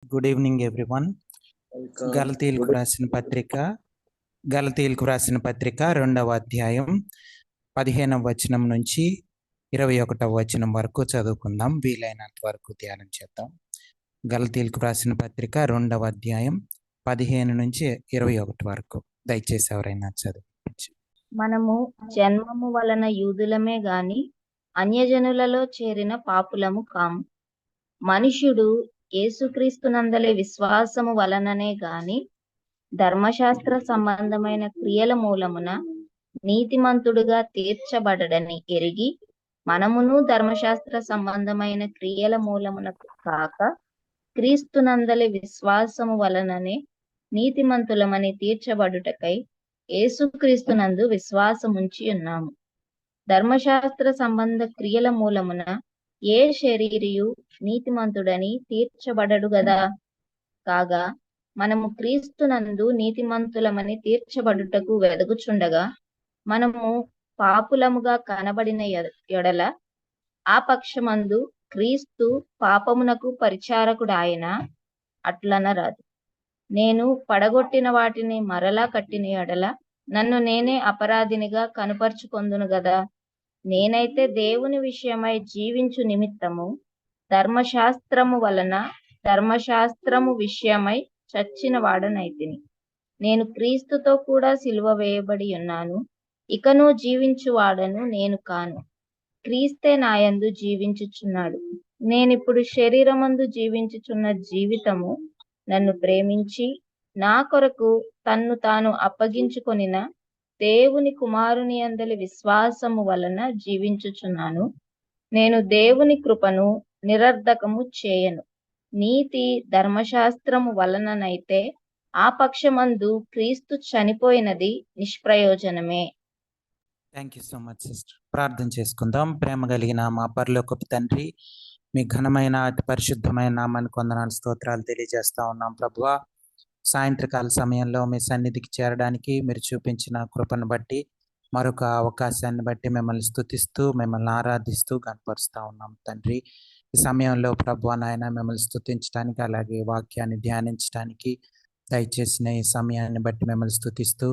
Good evening everyone. గలతీయులకు రాసిన పత్రిక 2వ అధ్యాయం 15వ వచనం నుంచి 21వ వచనం వరకు చదువుకుందాం. వీలైనంత వరకు ధ్యానం చేద్దాం. గలతీయులకు రాసిన పత్రిక 2వ అధ్యాయం 15 నుంచి 21 వరకు. దయచేసి ఎవరైనా చదువు. మనము జన్మము వలన యూదులమే గాని అన్యజనులలో చేరిన పాపులము కాము. మనుష్యుడు యేసుక్రీస్తునందలి విశ్వాసము వలననే గాని ధర్మశాస్త్ర సంబంధమైన క్రియల మూలమున నీతిమంతుడుగా తీర్చబడడని ఎరిగి, మనమును ధర్మశాస్త్ర సంబంధమైన క్రియల మూలమున కాక క్రీస్తునందలి విశ్వాసము వలననే నీతిమంతులమని తీర్చబడుటకై యేసుక్రీస్తునందు విశ్వాసముంచి ఉన్నాము. ధర్మశాస్త్ర సంబంధ క్రియల మూలమున ఏ శరీరియు నీతిమంతుడని తీర్చబడడు గదా. కాగా మనము క్రీస్తునందు నీతిమంతులమని తీర్చబడుటకు వెదకుచుండగా, మనము పాపులముగా కనబడిన ఎడల ఆ పక్షమందు క్రీస్తు పాపమునకు పరిచారకుడాయన అట్లనరాదు. నేను పడగొట్టిన వాటిని మరలా కట్టిన ఎడల నన్ను నేనే అపరాధినిగా కనుపరుచుకొందును గదా. నేనైతే దేవుని విషయమై జీవించు నిమిత్తము ధర్మశాస్త్రము వలన ధర్మశాస్త్రము విషయమై చచ్చిన వాడనైతిని. నేను క్రీస్తుతో కూడా సిలువ వేయబడి ఉన్నాను. ఇకను జీవించువాడను నేను కాను, క్రీస్తే నాయందు జీవించుచున్నాడు. నేనిప్పుడు శరీరమందు జీవించుచున్న జీవితము నన్ను ప్రేమించి నా కొరకు తన్ను తాను అప్పగించుకొనిన దేవుని కుమారుని యందలి విశ్వాసము వలన జీవించుచున్నాను. నేను దేవుని కృపను నిరర్ధకము చేయను. నీతి ధర్మశాస్త్రము వలననైతే ఆ పక్షమందు క్రీస్తు చనిపోయినది నిష్ప్రయోజనమే. Thank you so much sister. ప్రార్థన చేసుకుందాం. ప్రేమ కలిగిన మా పరలోకపు తండ్రి, మీ ఘనమైన అతి పరిశుద్ధమైన నామానికి వందనాలు, స్తోత్రాలు తెలియజేస్తా ఉన్నాం ప్రభువా. సాయంత్రకాల సమయంలో మీ సన్నిధికి చేరడానికి మీరు చూపించిన కృపను బట్టి, మరొక అవకాశాన్ని బట్టి మిమ్మల్ని స్తుతిస్తూ మిమ్మల్ని ఆరాధిస్తూ కనపరుస్తూ ఉన్నాం తండ్రి. ఈ సమయంలో ప్రభువా నాయన మిమ్మల్ని స్తుతించడానికి, అలాగే వాక్యాన్ని ధ్యానించడానికి దయచేసిన ఈ సమయాన్ని బట్టి మిమ్మల్ని స్తుతిస్తూ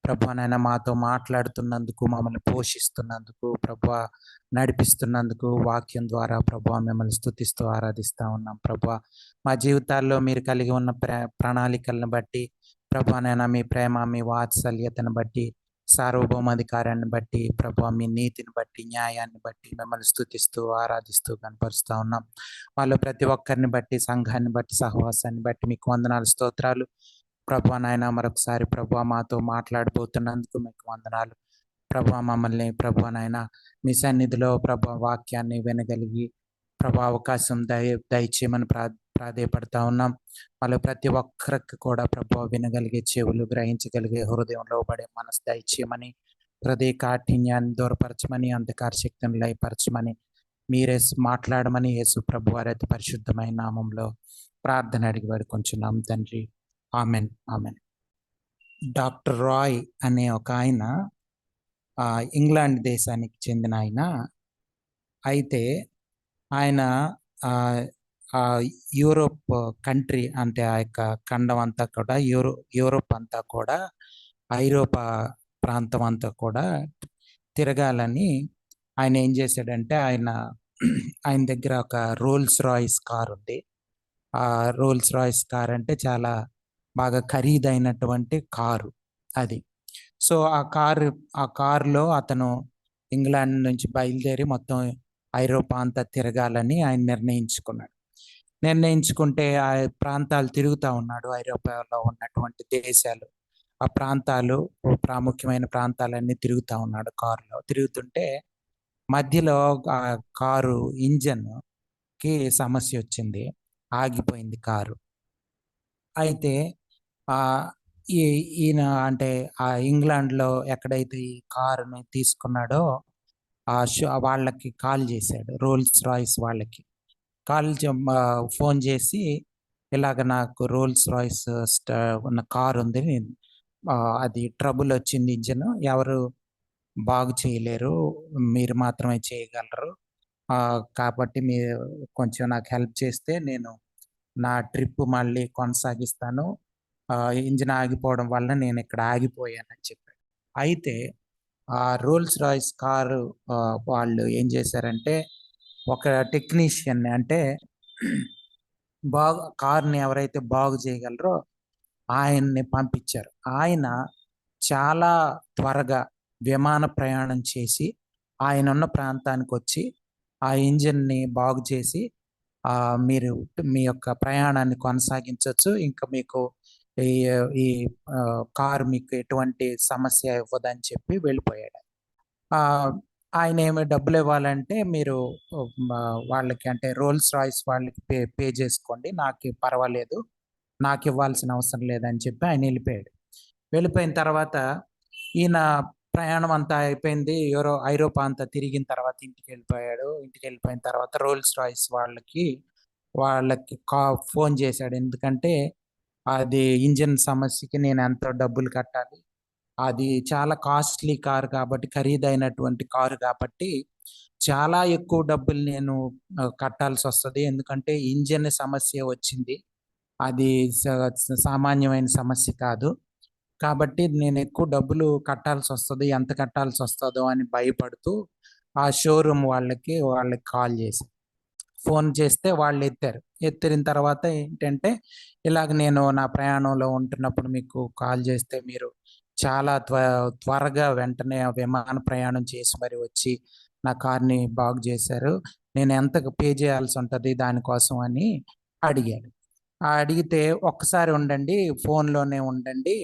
ప్రభువా నాయన మాతో మాట్లాడుతున్నందుకు, మమ్మల్ని పోషిస్తున్నందుకు, ప్రభువా నడిపిస్తున్నందుకు, వాక్యం ద్వారా ప్రభువా మిమ్మల్ని స్తుతిస్తూ ఆరాధిస్తూ ఉన్నాం ప్రభువా. మా జీవితాల్లో మీరు కలిగి ఉన్న ప్రణాళికలను బట్టి ప్రభువా నాయన, మీ ప్రేమ, మీ వాత్సల్యతను బట్టి, సార్వభౌమాధికారాన్ని బట్టి ప్రభువా, మీ నీతిని బట్టి, న్యాయాన్ని బట్టి మిమ్మల్ని స్తుతిస్తూ ఆరాధిస్తూ కనపరుస్తూ ఉన్నాం. వాళ్ళు ప్రతి ఒక్కరిని బట్టి, సంఘాన్ని బట్టి, సహవాసాన్ని బట్టి మీకు వందనాలు, స్తోత్రాలు ప్రభువా నాయన. మరొకసారి ప్రభువా మాతో మాట్లాడబోతున్నందుకు మీకు వందనాలు ప్రభువా. మమ్మల్ని ప్రభువా నాయన మీ సన్నిధిలో ప్రభువా వాక్యాన్ని వినగలిగి ప్రభువా అవకాశం దయచేయమని ప్రాధేయపడతా ఉన్నాం. వాళ్ళు ప్రతి ఒక్కరికి కూడా ప్రభువా వినగలిగే చెవులు, గ్రహించగలిగే హృదయంలో పడే మనసు దయచేయమని, హృదయ కాఠిన్యాన్ని దూరపరచమని, అంధకార శక్తిని లయపరచమని, మీరే మాట్లాడమని యేసు ప్రభు వారి అతి పరిశుద్ధమైన నామంలో ప్రార్థన అడిగి వేడుకొంచున్నాం తండ్రి. Amen, amen. డాక్టర్ రాయ్ అనే ఒక ఆయన ఇంగ్లాండ్ దేశానికి చెందిన ఆయన. అయితే ఆయన యూరోప్ కంట్రీ, అంటే ఆ యొక్క ఖండం అంతా కూడా, యూరోప్ అంతా కూడా, ఐరోపా ప్రాంతం అంతా కూడా తిరగాలని ఆయన ఏం చేశాడంటే, ఆయన దగ్గర ఒక రోల్స్ రాయిస్ కార్ ఉంది. ఆ రోల్స్ రాయిస్ కార్ అంటే చాలా బాగా ఖరీదైనటువంటి కారు అది. సో ఆ కారులో అతను ఇంగ్లాండ్ నుంచి బయలుదేరి మొత్తం ఐరోపా అంతా తిరగాలని ఆయన నిర్ణయించుకుంటే ఆ ప్రాంతాలు తిరుగుతూ ఉన్నాడు. ఐరోపాలో ఉన్నటువంటి దేశాలు, ఆ ప్రాంతాలు, ప్రాముఖ్యమైన ప్రాంతాలన్నీ తిరుగుతూ ఉన్నాడు కారులో. తిరుగుతుంటే మధ్యలో ఆ కారు ఇంజన్కి సమస్య వచ్చింది, ఆగిపోయింది కారు. అయితే ఈయన అంటే ఆ ఇంగ్లాండ్లో ఎక్కడైతే ఈ కారుని తీసుకున్నాడో వాళ్ళకి కాల్ చేశాడు, రోల్స్ రాయిస్ వాళ్ళకి ఫోన్ చేసి, ఇలాగ నాకు రోల్స్ రాయిస్ ఉన్న కారు ఉంది, అది ట్రబుల్ వచ్చింది, ఇంజన్ ఎవరు బాగు చేయలేరు, మీరు మాత్రమే చేయగలరు, కాబట్టి మీరు కొంచెం నాకు హెల్ప్ చేస్తే నేను నా ట్రిప్ మళ్ళీ కొనసాగిస్తాను. ఇంజిన్ ఆగిపోవడం వల్ల నేను ఇక్కడ ఆగిపోయానని చెప్పాడు. అయితే ఆ రోల్స్ రాయ్స్ కారు వాళ్ళు ఏం చేశారంటే ఒక టెక్నీషియన్ని అంటే కార్‌ని ఎవరైతే బాగు చేయగలరో ఆయన్ని పంపించారు. ఆయన చాలా త్వరగా విమాన ప్రయాణం చేసి ఆయనున్న ప్రాంతానికొచ్చి ఆ ఇంజిన్‌ని బాగు చేసి మీరు మీ యొక్క ప్రయాణాన్ని కొనసాగించొచ్చు. ఇంకా మీకు ఈ ఈ కారు మీకు ఎటువంటి సమస్య ఇవ్వదని చెప్పి వెళ్ళిపోయాడు. ఆయనేమి డబ్బులివ్వాలంటే మీరు వాళ్ళకి అంటే రోల్స్ రాయ్స్ వాళ్ళకి పే చేసుకోండి. నాకు పర్వాలేదు. నాకివ్వాల్సిన అవసరం లేదని చెప్పి ఆయన వెళ్ళిపోయాడు. వెళ్ళిపోయిన తర్వాత ఈయన ప్రయాణం అంతా అయిపోయింది. ఐరోపా అంతా తిరిగిన తర్వాత ఇంటికెళ్ళిపోయాడు. ఇంటికెళ్ళిపోయిన తర్వాత రోల్స్ రాయ్స్ వాళ్ళకి ఫోన్ చేశాడు. ఎందుకంటే అది ఇంజిన్ సమస్యకి నేను ఎంతో డబ్బులు కట్టాలి. అది చాలా కాస్ట్‌లీ కారు కాబట్టి, ఖరీదైనటువంటి కారు కాబట్టి చాలా ఎక్కువ డబ్బులు నేను కట్టాల్సొస్తది. ఎందుకంటే ఇంజిన్ సమస్య వచ్చింది. అది సామాన్యమైన సమస్య కాదు. కాబట్టి నేను ఎక్కువ డబ్బులు కట్టాల్సొస్తది. ఎంత కట్టాల్సొస్తదో అని భయపడుతూ ఆ షోరూమ్ వాళ్ళకి కాల్ చేశా. ఫోన్ చేస్తే వాళ్ళు ఎత్తారు. ఎత్తిన తర్వాత ఏంటంటే, ఇలాగ నేను నా ప్రయాణంలో ఉంటున్నప్పుడు మీకు కాల్ చేస్తే మీరు చాలా త్వరగా వెంటనే విమాన ప్రయాణం చేసి మరి వచ్చి నా కార్‌ని బాగు చేశారు. నేను ఎంత పే చేయాల్సి ఉంటది దానికోసం అని అడిగాడు. అడిగితే ఒక్కసారి ఉండండి, ఫోన్‌లోనే ఉండండి.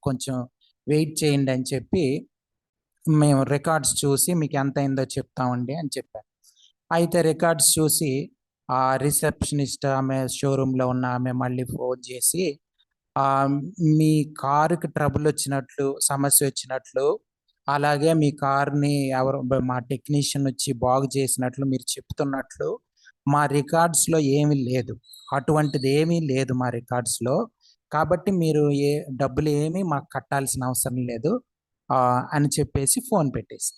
కొంచెం వెయిట్ చేయండి అని చెప్పి మేము రికార్డ్స్ చూసి మీకు ఎంత అయిందో చెప్తామండి అని చెప్పారు. అయితే రికార్డ్స్ చూసి ఆ రిసెప్షనిస్ట్ ఆమె షోరూమ్‌లో ఉన్న ఆమె మళ్ళీ ఫోన్ చేసి మీ కారుకి ట్రబుల్ వచ్చినట్లు, సమస్య వచ్చినట్లు, అలాగే మీ కార్‌ని మా టెక్నీషియన్ వచ్చి బాగు చేసినట్లు మీరు చెప్తున్నట్లు మా రికార్డ్స్‌లో ఏమీ లేదు. అటువంటిది ఏమీ లేదు మా రికార్డ్స్‌లో. కాబట్టి మీరు డబ్బులు ఏమీ మాకు కట్టాల్సిన అవసరం లేదు అని చెప్పేసి ఫోన్ పెట్టేసి.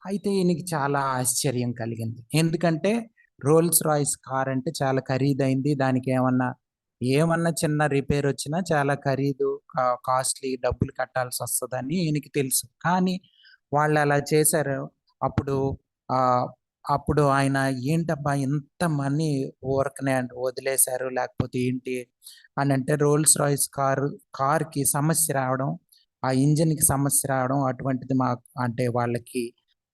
అయితే ఈయనకి చాలా ఆశ్చర్యం కలిగింది. ఎందుకంటే రోల్స్ రాయ్స్ కార్ అంటే చాలా ఖరీదైంది. దానికి ఏమన్నా చిన్న రిపేర్ వచ్చినా చాలా ఖరీదు, కాస్ట్‌లీ డబ్బులు కట్టాల్సొస్తదని ఈయనకి తెలుసు. కానీ వాళ్ళు అలా చేశారు. అప్పుడు అప్పుడు ఆయన ఏంటబ్బా! ఇంత మనీ ఊరకనే వదిలేశారు లేకపోతే ఏంటి అనంటే రోల్స్ రాయ్స్ కార్‌కి సమస్య రావడం, ఆ ఇంజిన్‌కి సమస్య రావడం అటువంటిది అంటే వాళ్ళకి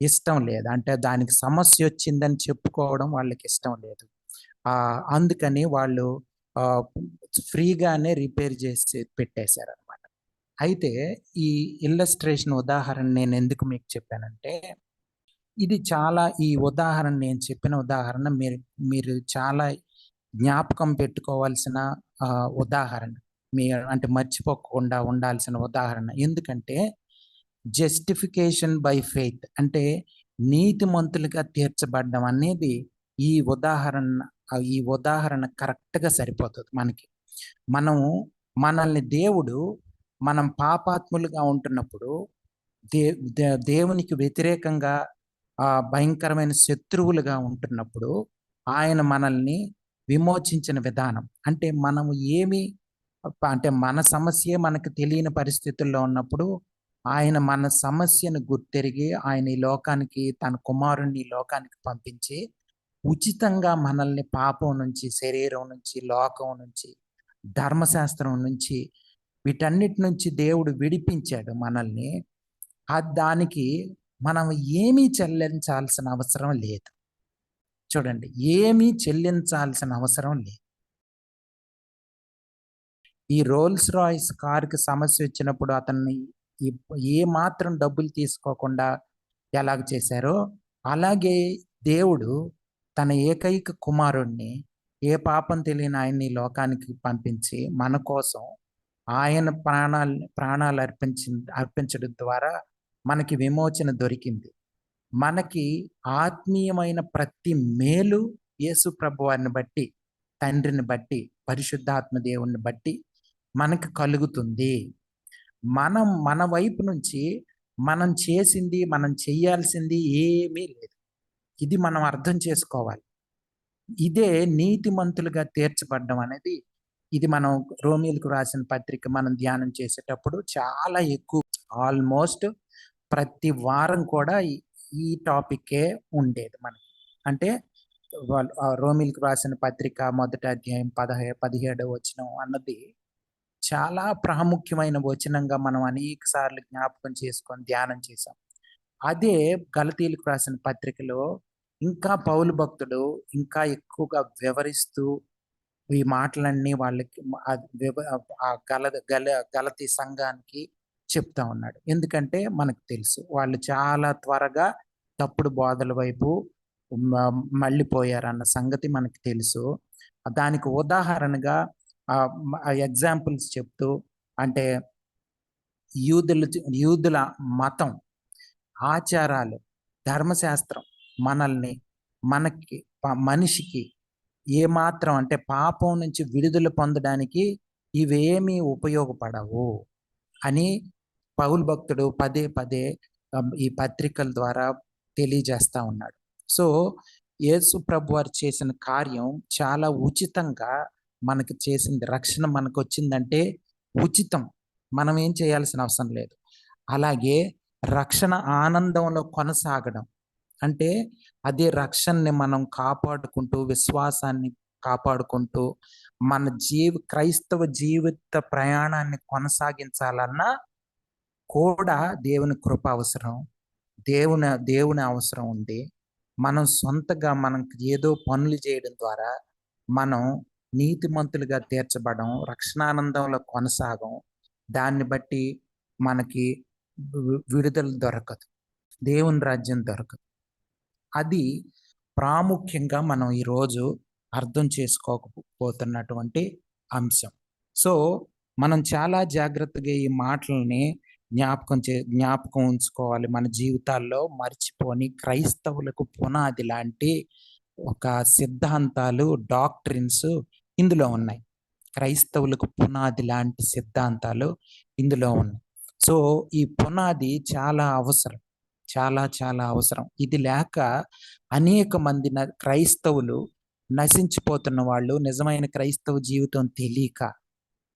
ఇష్టం లేదు. అంటే దానికి సమస్యొచ్చిందని చెప్పుకోవడం వాళ్ళకిష్టం లేదు. అందుకని వాళ్ళు ఫ్రీగానే రిపేర్ చేసి పెట్టేశారనమాట. అయితే ఈ ఇల్లస్ట్రేషన్ ఉదాహరణ నేనెందుకు మీకు చెప్పానంటే, ఇది చాలా నేను చెప్పిన ఉదాహరణ మీరు చాలా జ్ఞాపకం పెట్టుకోవాల్సిన ఉదాహరణ. అంటే మర్చిపోకుండా ఉండాల్సిన ఉదాహరణ. ఎందుకంటే జస్టిఫికేషన్ బై ఫెయిత్ అంటే నీతిమంతులుగా తీర్చబడ్డం అనేది ఈ ఉదాహరణ కరెక్ట్‌గా సరిపోతది మనకి. మనల్ని దేవుడు మనం పాపాత్ములుగా ఉంటున్నప్పుడు దేవునికి వ్యతిరేకంగా భయంకరమైన శత్రువులుగా ఉంటున్నప్పుడు ఆయన మనల్ని విమోచించిన విధానం. అంటే మనము అంటే మన సమస్యే మనకు తెలియని పరిస్థితుల్లో ఉన్నప్పుడు ఆయన మన సమస్యను గుర్తెరిగి ఆయన ఈ లోకానికి తన కుమారుడిని ఈ లోకానికి పంపించి ఉచితంగా మనల్ని పాపం నుంచి, శరీరం నుంచి, లోకం నుంచి, ధర్మశాస్త్రం నుంచి వీటన్నిటి నుంచి దేవుడు విడిపించాడు మనల్ని. దానికి మనం ఏమీ చెల్లించాల్సిన అవసరం లేదు. చూడండి, ఏమీ చెల్లించాల్సిన అవసరం లేదు. ఈ రోల్స్ రాయ్స్ కార్‌కి సమస్య వచ్చినప్పుడు అతన్ని ఏ మాత్రం డబ్బులు తీసుకోకుండా ఎలాగ చేశారో, అలాగే దేవుడు తన ఏకైక కుమారుడిని ఏ పాపం తెలియని ఆయన్ని ఈ లోకానికి పంపించి మన కోసం ఆయన ప్రాణాలు అర్పించడం ద్వారా మనకి విమోచన దొరికింది. మనకి ఆత్మీయమైన ప్రతి మేలు యేసు ప్రభువారిని బట్టి, తండ్రిని బట్టి, పరిశుద్ధాత్మ దేవుణ్ణి బట్టి మనకు కలుగుతుంది. మన వైపు నుంచి మనం చేసింది, మనం చెయ్యాల్సింది ఏమీ లేదు. ఇది మనం అర్థం చేసుకోవాలి. ఇదే నీతిమంతులుగా తీర్చబడ్డం అనేది, ఇది మనం రోమీయులకు రాసిన పత్రిక మనం ధ్యానం చేసేటప్పుడు చాలా ఎక్కువ, ఆల్మోస్ట్ ప్రతి వారం కూడా ఈ టాపిక్కే ఉండేది మనకి. అంటే వాళ్ళు రోమీయులకు రాసిన పత్రిక మొదటి అధ్యాయం 17వ వచనం అన్నది చాలా ప్రాముఖ్యమైన వచనంగా మనం అనేక సార్లు జ్ఞాపకం చేసుకొని ధ్యానం చేశాం. అదే గలతీయులకు రాసిన పత్రికలో ఇంకా పౌలు భక్తుడు ఇంకా ఎక్కువగా వివరిస్తూ ఈ మాటలన్నీ వాళ్ళకి గలతీ సంఘానికి చెప్తా ఉన్నాడు. ఎందుకంటే మనకు తెలుసు వాళ్ళు చాలా త్వరగా తప్పుడు బోధల వైపు మళ్ళీపోయారన్న సంగతి మనకు తెలుసు. దానికి ఉదాహరణగా ఎగ్జాంపుల్స్ చెప్తూ, అంటే యూదుల మతం, ఆచారాలు, ధర్మశాస్త్రం మనిషికి ఏమాత్రం, అంటే పాపం నుంచి విడుదల పొందడానికి ఇవేమీ ఉపయోగపడవు అని పౌలు భక్తుడు పదే పదే ఈ పత్రికల ద్వారా తెలియజేస్తా ఉన్నాడు. సో యేసు ప్రభు వారు చేసిన కార్యం చాలా ఉచితంగా మనకు చేసింది. రక్షణ మనకు వచ్చిందంటే ఉచితం, మనం ఏం చేయాల్సిన అవసరం లేదు. అలాగే రక్షణ ఆనందంలో కొనసాగడం అంటే అదే రక్షణని మనం కాపాడుకుంటూ, విశ్వాసాన్ని కాపాడుకుంటూ మన క్రైస్తవ జీవిత ప్రయాణాన్ని కొనసాగించాలన్నా కూడా దేవుని కృప అవసరం, దేవుని అవసరం ఉంది. మనం సొంతగా మనం ఏదో పనులు చేయడం ద్వారా మనం నీతిమంతులుగా తీర్చబడం, రక్షణానందంలో కొనసాగం, దాన్ని బట్టి మనకి విడుదల దొరకదు, దేవుని రాజ్యం దొరకదు. అది ప్రాముఖ్యంగా మనం ఈరోజు అర్థం చేసుకోకపోతున్నటువంటి అంశం. సో మనం చాలా జాగ్రత్తగా ఈ మాటల్ని జ్ఞాపకం ఉంచుకోవాలి. మన జీవితాల్లో మర్చిపోని క్రైస్తవులకు పునాది లాంటి ఒక సిద్ధాంతాలు, డాక్ట్రిన్స్ ఇందులో ఉన్నాయి. క్రైస్తవులకు పునాది లాంటి సిద్ధాంతాలు ఇందులో ఉన్నాయి. సో ఈ పునాది చాలా అవసరం, చాలా చాలా అవసరం. ఇది లేక అనేక మంది క్రైస్తవులు నశించిపోతున్న వాళ్ళు, నిజమైన క్రైస్తవ జీవితం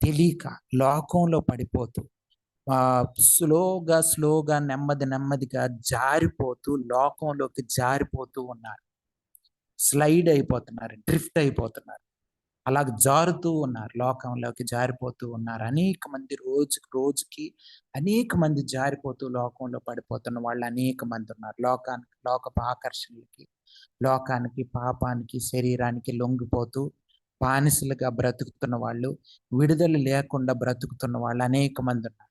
తెలియక లోకంలో పడిపోతూ స్లోగా నెమ్మదిగా జారిపోతూ, లోకంలోకి జారిపోతూ ఉన్నారు, స్లైడ్ అయిపోతున్నారు, డ్రిఫ్ట్ అయిపోతున్నారు, అలాగ జారుతూ ఉన్నారు, లోకంలోకి జారిపోతూ ఉన్నారు. అనేక మంది రోజుకి అనేక మంది జారిపోతూ లోకంలో పడిపోతున్న వాళ్ళు అనేక మంది ఉన్నారు. లోకపు ఆకర్షణలకి, లోకానికి, పాపానికి, శరీరానికి లొంగిపోతూ బానిసలుగా బ్రతుకుతున్న వాళ్ళు, విడుదల లేకుండా బ్రతుకుతున్న వాళ్ళు అనేక మంది ఉన్నారు.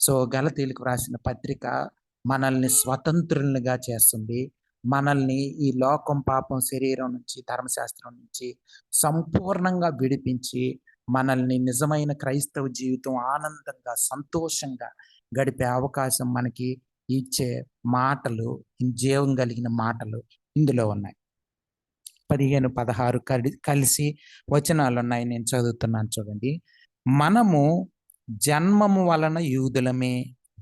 సో గలతీయులకు రాసిన పత్రిక మనల్ని స్వతంత్రులుగా చేస్తుంది. మనల్ని ఈ లోకం, పాపం, శరీరం నుంచి, ధర్మశాస్త్రం నుంచి సంపూర్ణంగా విడిపించి మనల్ని నిజమైన క్రైస్తవ జీవితం ఆనందంగా, సంతోషంగా గడిపే అవకాశం మనకి ఇచ్చే మాటలు, జీవం కలిగిన మాటలు ఇందులో ఉన్నాయి. 15, 16 కలిసి వచనాలు ఉన్నాయి, నేను చదువుతున్నాను చూడండి. మనము జన్మము వలన యూదులమే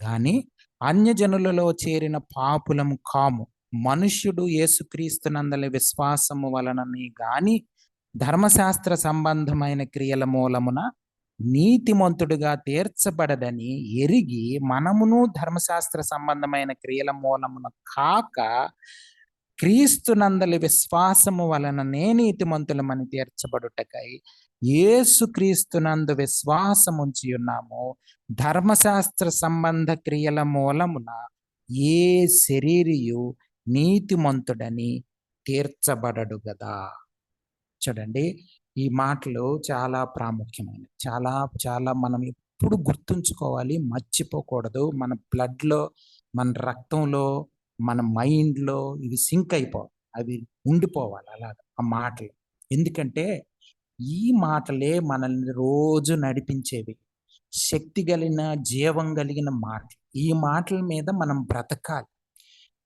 గాని అన్యజనులలో చేరిన పాపులము కాము. మనుష్యుడు యేసుక్రీస్తునందలి విశ్వాసము వలననే గాని ధర్మశాస్త్ర సంబంధమైన క్రియల మూలమున నీతిమంతుడుగా తీర్చబడదని ఎరిగి, మనమును ధర్మశాస్త్ర సంబంధమైన క్రియల మూలమున కాక క్రీస్తునందలి విశ్వాసము వలననే నీతిమంతులమని తీర్చబడుటకై యేసుక్రీస్తునందు విశ్వాసముంచి ఉన్నాము. ధర్మశాస్త్ర సంబంధ క్రియల మూలమున ఏ శరీరియు నీతిమంతుడని తీర్చబడడు గదా. చూడండి, ఈ మాటలు చాలా ప్రాముఖ్యమైనవి, చాలా మనం ఎప్పుడు గుర్తుంచుకోవాలి, మర్చిపోకూడదు. మన బ్లడ్లో, మన రక్తంలో, మన మైండ్లో ఇవి సింక్ అయిపోవాలి, అవి ఉండిపోవాలి అలాగా ఆ మాటలు. ఎందుకంటే ఈ మాటలే మనల్ని రోజు నడిపించేవి, శక్తి కలిగిన, జీవం కలిగిన మాటలు. ఈ మాటల మీద మనం బ్రతకాలి.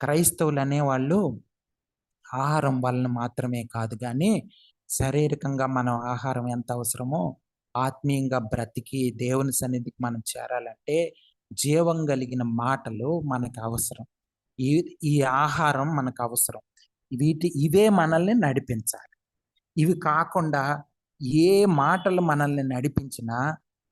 క్రైస్తవులు అనేవాళ్ళు ఆహారం వలన మాత్రమే కాదు కానీ శారీరకంగా మనం ఆహారం ఎంత అవసరమో, ఆత్మీయంగా బ్రతికి దేవుని సన్నిధికి మనం చేరాలంటే జీవం కలిగిన మాటలు మనకు అవసరం. ఈ ఆహారం మనకు అవసరం. ఇవే మనల్ని నడిపించాలి. ఇవి కాకుండా ఏ మాటలు మనల్ని నడిపించినా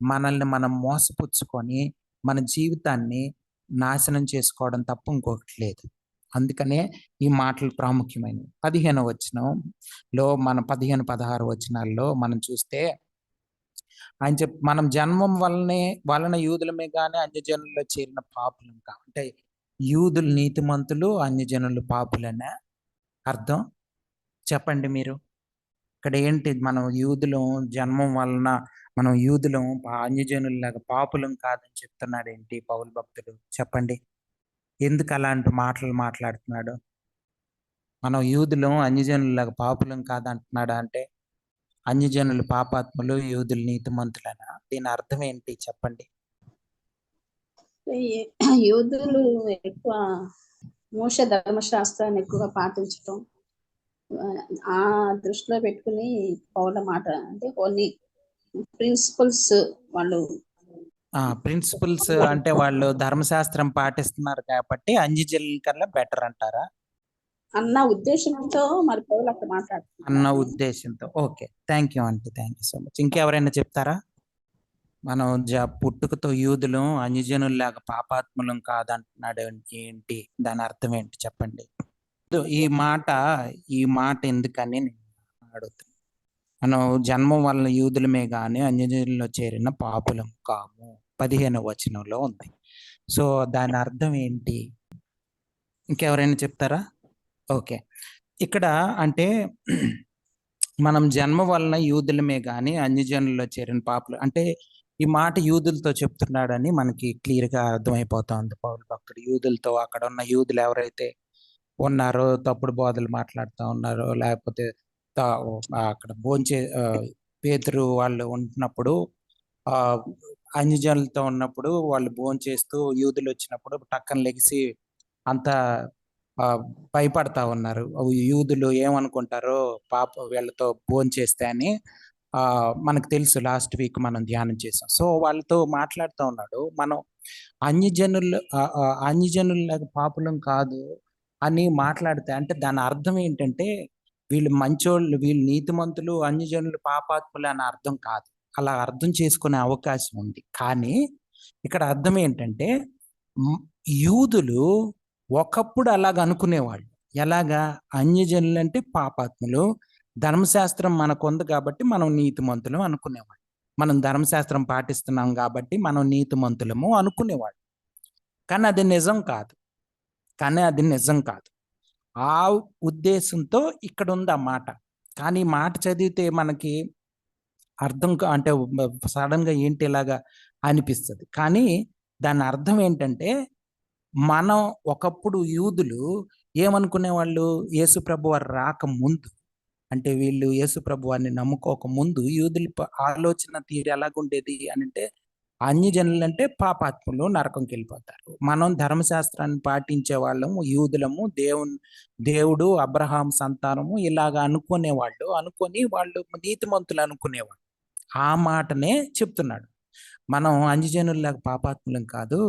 మనల్ని మనం మోసపుచ్చుకొని మన జీవితాన్ని నాశనం చేసుకోవడం తప్ప ఇంకొకటి లేదు. అందుకనే ఈ మాటలు ప్రాముఖ్యమైనవి. 15వ వచనంలో మన 15, 16 వచనాల్లో మనం చూస్తే ఆయన మనం జన్మం వలన యూదులమే గాని అన్యజనుల్లో చేరిన పాపులం కా. అంటే యూదులు నీతిమంతులు, అన్యజనులు పాపులనే అర్థం చెప్పండి మీరు. ఇక్కడ ఏంటి, మనం యూదులం జన్మం వలన మనం యూదులం అన్యజనుల్లాగా పాపులం కాదని చెప్తున్నాడు ఏంటి పౌలు భక్తుడు? చెప్పండి, ఎందుకు అలాంటి మాటలు మాట్లాడుతున్నాడు? మనం యూదులం అన్యజనుల్లాగా పాపులం కాదంటున్నాడు అంటే అన్యజనులు పాపాత్ములు, యూదులు నీతిమంతులనా? దీని అర్థం ఏంటి చెప్పండి? యూదులు ఎక్కువ మోషే ధర్మశాస్త్రాన్ని ఎక్కువగా పాటించడం, ఆ దృష్టిలో పెట్టుకుని పౌల మాట అంటే కొన్ని ప్రిన్సిపల్స్ వాళ్ళు ప్రిన్సిపల్స్ అంటే వాళ్ళు ధర్మశాస్త్రం పాటిస్తున్నారు కాబట్టి అన్యజనుల కన్నా బెటర్ అంటారా అన్న ఉద్దేశంతో మరి పౌలు అక్కడ అన్న మాట్లాడుతున్నారు. ఉద్దేశంతో? Okay, thank you aunty, thank you so much. ఇంకెవరైనా చెప్తారా? మనం పుట్టుకతో యూదులం అన్యజనుల్లాగా పాపాత్ములం కాదంటున్నాడు ఏంటి, దాని అర్థం ఏంటి చెప్పండి? ఈ మాట ఎందుకని నేను అడుగుతున్నాను. మనం జన్మం వలన యూదులమే గాని అన్యజనుల్లో చేరిన పాపులం కాము 15వ వచనంలో ఉంది. సో దాని అర్థం ఏంటి? ఇంకెవరైనా చెప్తారా? ఓకే, ఇక్కడ అంటే మనం జన్మ వలన యూదులమే గాని అన్యజనుల్లో చేరిన పాపులు అంటే ఈ మాట యూదులతో చెప్తున్నాడని మనకి క్లియర్గా అర్థమైపోతుంది. పౌలు భక్తుడు యూదులతో, అక్కడ ఉన్న యూదులు ఎవరైతే ఉన్నారో తప్పుడు బోధలు మాట్లాడుతూ ఉన్నారో, లేకపోతే అక్కడ పేతురు వాళ్ళు ఉంటున్నప్పుడు అన్యజనులతో ఉన్నప్పుడు వాళ్ళు భోంచేస్తూ యూదులు వచ్చినప్పుడు టక్కన లెగిసి అంతా భయపడతా ఉన్నారు. యూదులు ఏమనుకుంటారో పాప వీళ్ళతో భోంచేస్తే అని మనకు తెలుసు, లాస్ట్ వీక్ మనం ధ్యానం చేసాం. సో వాళ్ళతో మాట్లాడుతూ ఉన్నాడు, మనం అన్యజనుల్లాగా పాపులం కాదు అని మాట్లాడితే అంటే దాని అర్థం ఏంటంటే వీళ్ళు మంచోళ్ళు, వీళ్ళు నీతిమంతులు, అన్యజనులు పాపాత్ములు అని అర్థం కాదు. అలా అర్థం చేసుకునే అవకాశం ఉంది. కానీ ఇక్కడ అర్థం ఏంటంటే యూదులు ఒకప్పుడు అలాగ అనుకునేవాళ్ళు. ఎలాగా? అన్యజనులు అంటే పాపాత్ములు, ధర్మశాస్త్రం మనకుంది కాబట్టి మనం నీతిమంతులం అనుకునేవాళ్ళు. మనం ధర్మశాస్త్రం పాటిస్తున్నాం కాబట్టి మనం నీతిమంతులము అనుకునేవాళ్ళు. కానీ అది నిజం కాదు. ఆ ఉద్దేశంతో ఇక్కడ ఉంది ఆ మాట. కానీ ఈ మాట చదివితే మనకి అర్థం అంటే సడన్గా ఏంటి ఇలాగా అనిపిస్తుంది. కానీ దాని అర్థం ఏంటంటే మనం ఒకప్పుడు యూదులు ఏమనుకునేవాళ్ళు? యేసు ప్రభు వారు రాకముందు, అంటే వీళ్ళు యేసు ప్రభు వారిని నమ్ముకోక ముందు యూదుల ఆలోచన తీరు ఎలాగుండేది అని అంటే అన్యజనులు అంటే పాపాత్ములు, నరకంకి వెళ్ళిపోతారు. మనం ధర్మశాస్త్రాన్ని పాటించే వాళ్ళము, యూదులము, దేవుడు అబ్రహాం సంతానము ఇలాగా అనుకునేవాళ్ళు. అనుకొని వాళ్ళు నీతిమంతులు అనుకునేవాళ్ళు. ఆ మాటనే చెప్తున్నాడు. మనం అన్యజనుల్లాగా పాపాత్ములం కాదు,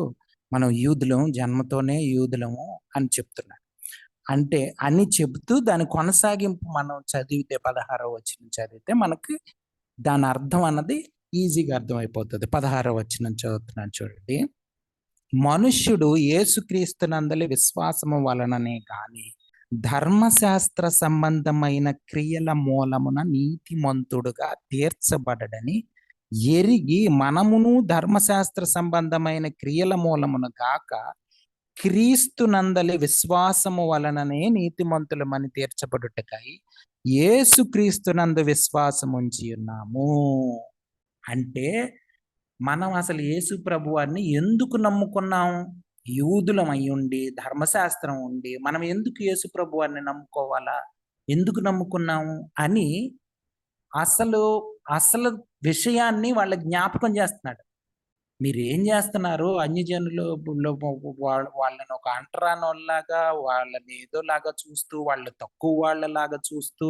మనం యూదులం, జన్మతోనే యూదులము అని చెప్తున్నాడు. అంటే అని చెబుతూ దాని కొనసాగింపు మనం చదివితే 16వ వచనం చదివితే మనకి దాని అర్థం అన్నది ఈజీగా అర్థమైపోతుంది. 16వ వచనం చదువుతున్నాను చూడండి. మనుష్యుడు యేసుక్రీస్తునందలి విశ్వాసము వలననే గాని ధర్మశాస్త్ర సంబంధమైన క్రియల మూలమున నీతిమంతుడుగా తీర్చబడడని ఎరిగి మనమును ధర్మశాస్త్ర సంబంధమైన క్రియల మూలమున గాక క్రీస్తునందలి విశ్వాసము వలననే నీతిమంతులమని తీర్చబడుటకై యేసుక్రీస్తునందు విశ్వాసం ఉంచి ఉన్నాము. అంటే మనం అసలు యేసు ప్రభు వారిని ఎందుకు నమ్ముకున్నాం? యూదులం అయి ఉండి, ధర్మశాస్త్రం ఉండి మనం ఎందుకు యేసు ప్రభు వారిని నమ్ముకోవాలా, ఎందుకు నమ్ముకున్నాము అని అసలు విషయాన్ని వాళ్ళ జ్ఞాపకం చేస్తున్నాడు. మీరు ఏం చేస్తున్నారు? అన్యజనులు వాళ్ళని ఒక అంటరానోళ్ళలాగా, వాళ్ళని ఏదోలాగా చూస్తూ, వాళ్ళు తక్కువ వాళ్ళలాగా చూస్తూ,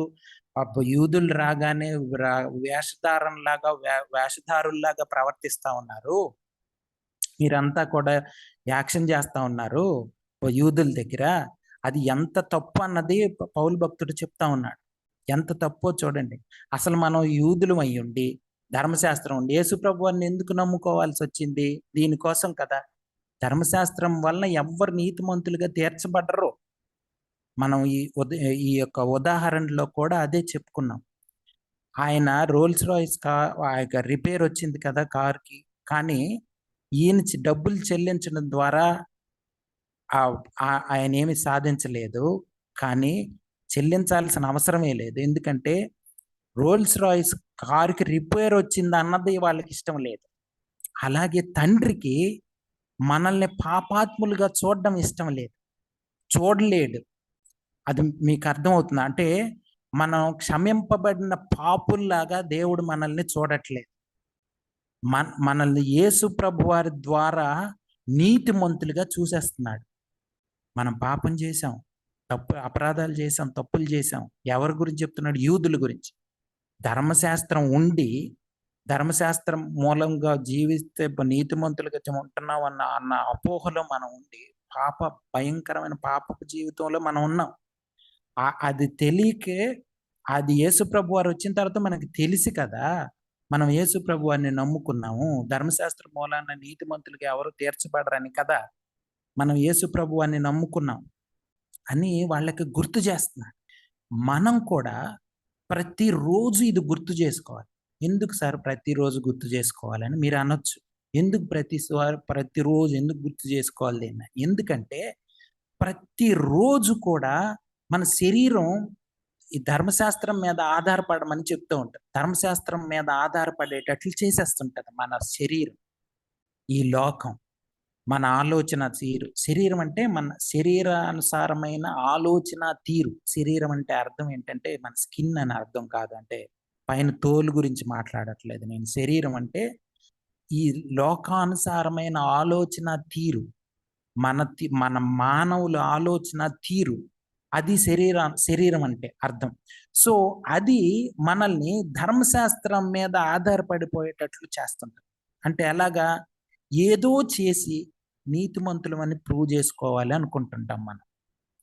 యూదులు రాగానే వేషధారుల్లాగా ప్రవర్తిస్తా ఉన్నారు. మీరంతా కూడా యాక్షన్ చేస్తా ఉన్నారు యూదుల దగ్గర. అది ఎంత తప్పు అన్నది పౌలు భక్తుడు చెప్తా ఉన్నాడు. ఎంత తప్పో చూడండి. అసలు మనం యూదులం అయ్యుండి, ధర్మశాస్త్రం ఉండి, యేసుప్రభు వారిని ఎందుకు నమ్ముకోవాల్సి వచ్చింది? దీనికోసం కదా. ధర్మశాస్త్రం వలన ఎవ్వరు నీతిమంతులుగా తీర్చబడరు. మనం ఈ యొక్క ఉదాహరణలో కూడా అదే చెప్పుకున్నాం. ఆయన రోల్స్ రాయ్స్ ఆ యొక్క రిపేర్ వచ్చింది కదా కార్‌కి. కానీ ఈయన డబ్బులు చెల్లించడం ద్వారా ఆయనేమి సాధించలేదు. కానీ చెల్లించాల్సిన అవసరమే లేదు. ఎందుకంటే రోల్స్ రాయ్స్ కార్‌కి రిపేర్ వచ్చిందన్నది వాళ్ళకిష్టం లేదు. అలాగే తండ్రికి మనల్ని పాపాత్ములుగా చూడడం ఇష్టం లేదు. చూడలేడు. అది మీకు అర్థమవుతుందా? అంటే మనం క్షమింపబడిన పాపుల్లాగా దేవుడు మనల్ని చూడట్లేదు. మనల్ని యేసు ప్రభువారి ద్వారా నీతిమంతులుగా చూసేస్తున్నాడు. మనం పాపం చేశాం, అపరాధాలు చేశాం, తప్పులు చేశాం. ఎవరి గురించి చెప్తున్నాడు? యూదుల గురించి. ధర్మశాస్త్రం ఉండి, ధర్మశాస్త్రం మూలంగా జీవిస్తే నీతిమంతులుగా ఉంటున్నాం అన్న అపోహలో మనం ఉండి, భయంకరమైన పాపపు జీవితంలో మనం ఉన్నాం. అది తెలియకే, అది యేసుప్రభు వారు వచ్చిన తర్వాత మనకి తెలిసి కదా మనం యేసుప్రభు వారిని నమ్ముకున్నాము. ధర్మశాస్త్రం మూలాన నీతిమంతులుగా ఎవరు తీర్చబడరని కదా మనం యేసుప్రభు వారిని నమ్ముకున్నాం అని వాళ్ళకి గుర్తు చేస్తున్నాడు. మనం కూడా ప్రతిరోజు ఇది గుర్తు చేసుకోవాలి. ఎందుకు సార్ ప్రతిరోజు గుర్తు చేసుకోవాలని మీరు అనొచ్చు. ఎందుకు ప్రతిరోజు ఎందుకు గుర్తు చేసుకోవాలి దీన్ని? ఎందుకంటే ప్రతిరోజు కూడా మన శరీరం ఈ ధర్మశాస్త్రం మీద ఆధారపడమని చెప్తూ ఉంటారు. ధర్మశాస్త్రం మీద ఆధారపడేటట్లు చేసేస్తుంటది మన శరీరం. ఈ లోకం మన ఆలోచన తీరు. శరీరం అంటే మన శరీరానుసారమైన ఆలోచన తీరు. శరీరం అంటే అర్థం ఏంటంటే మన స్కిన్ అని అర్థం కాదు. అంటే పైన తోలు గురించి మాట్లాడట్లేదు నేను. శరీరం అంటే ఈ లోకానుసారమైన ఆలోచన తీరు. మన మానవుల ఆలోచన తీరు. అది శరీరం అంటే అర్థం. సో అది మనల్ని ధర్మశాస్త్రం మీద ఆధారపడిపోయేటట్లు చేస్తుంటాం. అంటే ఎలాగా? ఏదో చేసి నీతిమంతులమని ప్రూవ్ చేసుకోవాలి అనుకుంటుంటాం మనం.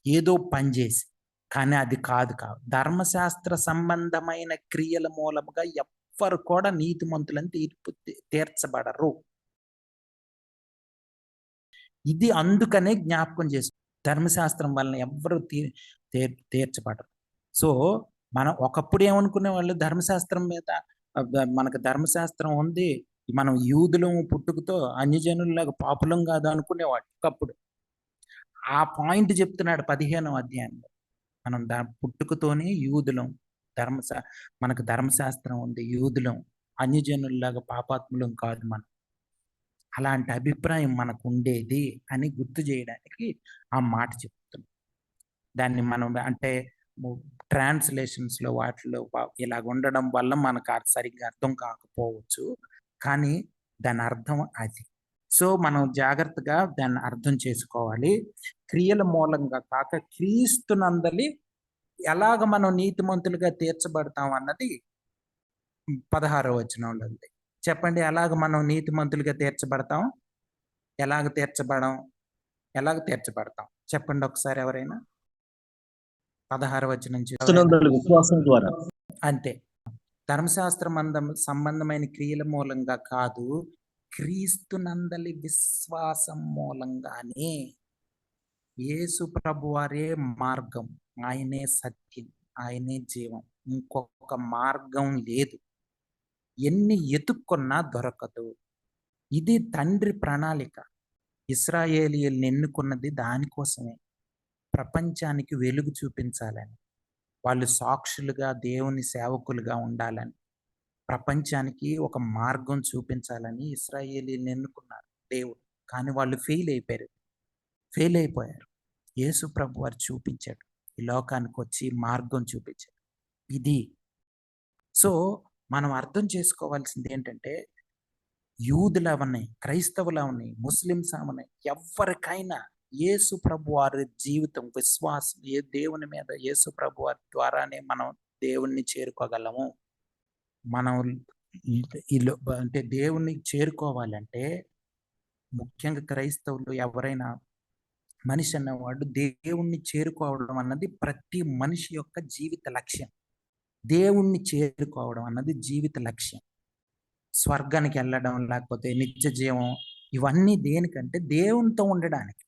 ఏదో పని చేసి. కానీ అది కాదు. ధర్మశాస్త్ర సంబంధమైన క్రియల మూలముగా ఎవ్వరు కూడా నీతిమంతులని తీర్చబడరు. ఇది అందుకనే జ్ఞాపకం చేసుకో. ధర్మశాస్త్రం వలన ఎవ్వరు తీర్చబడరు. సో మనం ఒకప్పుడు ఏమనుకునే వాళ్ళు, ధర్మశాస్త్రం మీద మనకు ధర్మశాస్త్రం ఉంది, మనం యూదులం పుట్టుకతో అన్యజనుల్లాగా పాపులం కాదు అనుకునేవాడు ఒకప్పుడు. ఆ పాయింట్ చెప్తున్నాడు 15వ అధ్యాయంలో. మనం పుట్టుకతోనే యూదులం, మనకు ధర్మశాస్త్రం ఉంది, యూదులం, అన్యజనుల్లాగా పాపాత్ములం కాదు మనం. అలాంటి అభిప్రాయం మనకు ఉండేది అని గుర్తు చేయడానికి ఆ మాట చెప్తున్నాం. దాన్ని మనం అంటే ట్రాన్స్లేషన్స్ లో వాటిలో ఇలాగ ఉండడం వల్ల మనకు సరిగ్గా అర్థం కాకపోవచ్చు. కానీ దాని అర్థం అది. సో మనం జాగ్రత్తగా దాన్ని అర్థం చేసుకోవాలి. క్రియల మూలంగా కాక క్రీస్తునందలి ఎలాగ మనం నీతిమంతులుగా తీర్చబడతాం అన్నది 16వ వచనంలో ఉంది. చెప్పండి, ఎలాగ మనం నీతిమంతులుగా తీర్చబడతాం? ఎలాగ తీర్చబడతాం చెప్పండి ఒకసారి ఎవరైనా. 16వ వచనం విశ్వాసం ద్వారా. అంతే. ధర్మశాస్త్ర సంబంధమైన క్రియల మూలంగా కాదు, క్రీస్తునందలి విశ్వాసం మూలంగానే. యేసు ప్రభువారే మార్గం, ఆయనే సత్యం, ఆయనే జీవం. ఇంకొక మార్గం లేదు. ఎన్ని ఎతుక్కున్నా దొరకదు. ఇది తండ్రి ప్రణాళిక. ఇశ్రాయేలీయుల్ని ఎన్నుకున్నది దానికోసమే, ప్రపంచానికి వెలుగు చూపించాలని, వాళ్ళు సాక్షులుగా దేవుని సేవకులుగా ఉండాలని, ప్రపంచానికి ఒక మార్గం చూపించాలని ఇశ్రాయేలీయుల్ని ఎన్నుకున్నారు దేవుడు. కానీ వాళ్ళు ఫెయిల్ అయిపోయారు. యేసు ప్రభు వారు చూపించాడు, ఈ లోకానికి వచ్చి మార్గం చూపించాడు. ఇది. సో మనం అర్థం చేసుకోవాల్సింది ఏంటంటే, యూదులు అవని, క్రైస్తవులు అవని, ముస్లిమ్స్ అవని, ఎవరికైనా యేసు ప్రభు వారి జీవితం, విశ్వాసం దేవుని మీద, యేసు ప్రభు వారి ద్వారానే మనం దేవుణ్ణి చేరుకోగలము. మనం అంటే దేవుణ్ణి చేరుకోవాలంటే ముఖ్యంగా క్రైస్తవులు ఎవరైనా మనిషి అన్నవాడు దేవుణ్ణి చేరుకోవడం అన్నది ప్రతి మనిషి యొక్క జీవిత లక్ష్యం. దేవుణ్ణి చేరుకోవడం అన్నది జీవిత లక్ష్యం. స్వర్గానికి వెళ్ళడం లేకపోతే నిత్య జీవం ఇవన్నీ దేనికంటే దేవునితో ఉండడానికి.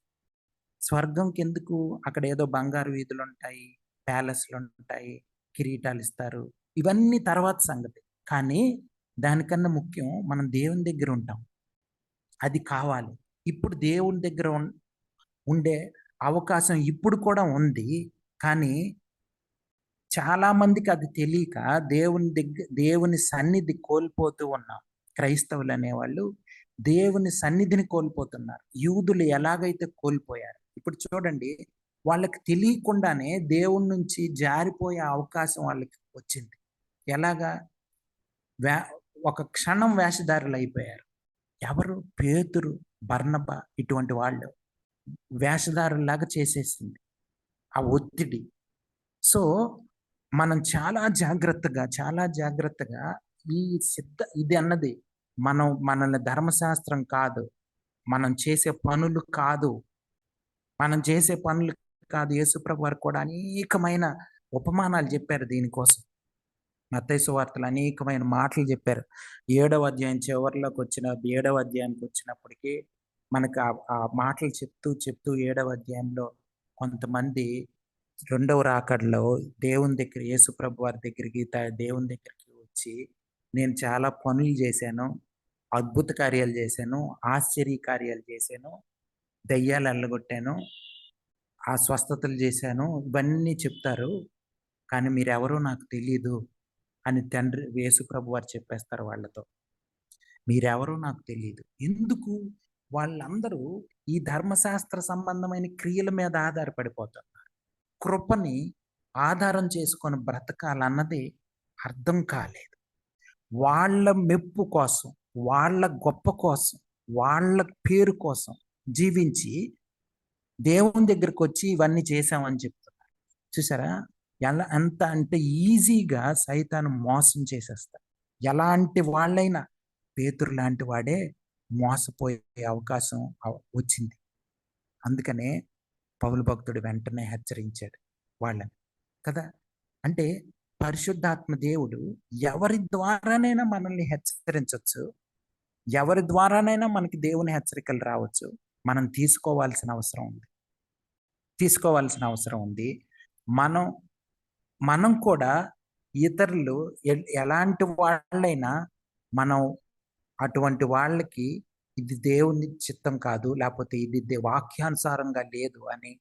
స్వర్గంకి ఎందుకు? అక్కడ ఏదో బంగారు వీధులు ఉంటాయి, ప్యాలెస్లు ఉంటాయి, కిరీటాలు ఇస్తారు, ఇవన్నీ తర్వాత సంగతి. కానీ దానికన్నా ముఖ్యం మనం దేవుని దగ్గర ఉంటాం, అది కావాలి. ఇప్పుడు దేవుని దగ్గర ఉండే అవకాశం ఇప్పుడు కూడా ఉంది. కానీ చాలా మందికి అది తెలియక దేవుని సన్నిధి కోల్పోతూ ఉన్నాం. క్రైస్తవులు అనేవాళ్ళు దేవుని సన్నిధిని కోల్పోతున్నారు. యూదులు ఎలాగైతే కోల్పోయారు, ఇప్పుడు చూడండి, వాళ్ళకి తెలియకుండానే దేవుని నుంచి జారిపోయే అవకాశం వాళ్ళకి వచ్చింది. ఎలాగా? ఒక క్షణం వేషధారులు అయిపోయారు. ఎవరు? పేతురు, బర్నబా ఇటువంటి వాళ్ళు వేషధారులాగా చేసేసింది ఆ ఒత్తిడి. సో మనం చాలా జాగ్రత్తగా ఇది అన్నది మనల్ని ధర్మశాస్త్రం కాదు, మనం చేసే పనులు కాదు, యేసుప్రభు వారు కూడా అనేకమైన ఉపమానాలు చెప్పారు దీనికోసం. మత్తయి సువార్తలు అనేకమైన మాటలు చెప్పారు. 7వ అధ్యాయం చివరిలోకి 7వ అధ్యాయానికి వచ్చినప్పటికీ మనకు ఆ మాటలు చెప్తూ 7వ అధ్యాయంలో కొంతమంది 2వ రాకడలో దేవుని దగ్గర, యేసుప్రభు వారి దగ్గరికి, దేవుని దగ్గరికి వచ్చి, నేను చాలా పనులు చేశాను, అద్భుత కార్యాలు చేశాను, ఆశ్చర్య కార్యాలు చేశాను, దయ్యాలు వెళ్ళగొట్టాను, ఆ స్వస్థతలు చేశాను, ఇవన్నీ చెప్తారు. కానీ మీరెవరో నాకు తెలియదు అని తండ్రి యేసుప్రభు వారు చెప్పేస్తారు వాళ్ళతో. మీరెవరో నాకు తెలియదు. ఎందుకు? వాళ్ళందరూ ఈ ధర్మశాస్త్ర సంబంధమైన క్రియల మీద ఆధారపడిపోతున్నారు. కృపని ఆధారం చేసుకొని బ్రతకాలన్నది అర్థం కాలేదు. వాళ్ళ మెప్పు కోసం, వాళ్ళ గొప్ప కోసం, వాళ్ళ పేరు కోసం జీవించి దేవుని దగ్గరికి వచ్చి ఇవన్నీ చేశామని చెప్తున్నారు. చూసారా ఎంత అంటే ఈజీగా సైతాను మోసం చేసేస్తారు. ఎలాంటి వాళ్ళైనా, పేతురు లాంటి వాడే మోసపోయే అవకాశం వచ్చింది. అందుకనే పౌలు భక్తుడు వెంటనే హెచ్చరించాడు వాళ్ళని కదా. అంటే పరిశుద్ధాత్మ దేవుడు ఎవరి ద్వారానైనా మనల్ని హెచ్చరించవచ్చు, ఎవరి ద్వారానైనా మనకి దేవుని హెచ్చరికలు రావచ్చు. మనం తీసుకోవాల్సిన అవసరం ఉంది. మనం కూడా ఇతరులు ఎలాంటి వాళ్ళైనా మనం అటువంటి వాళ్ళకి ఇది దేవుని చిత్తం కాదు, లేకపోతే ఇది వాక్యానుసారంగా లేదు అని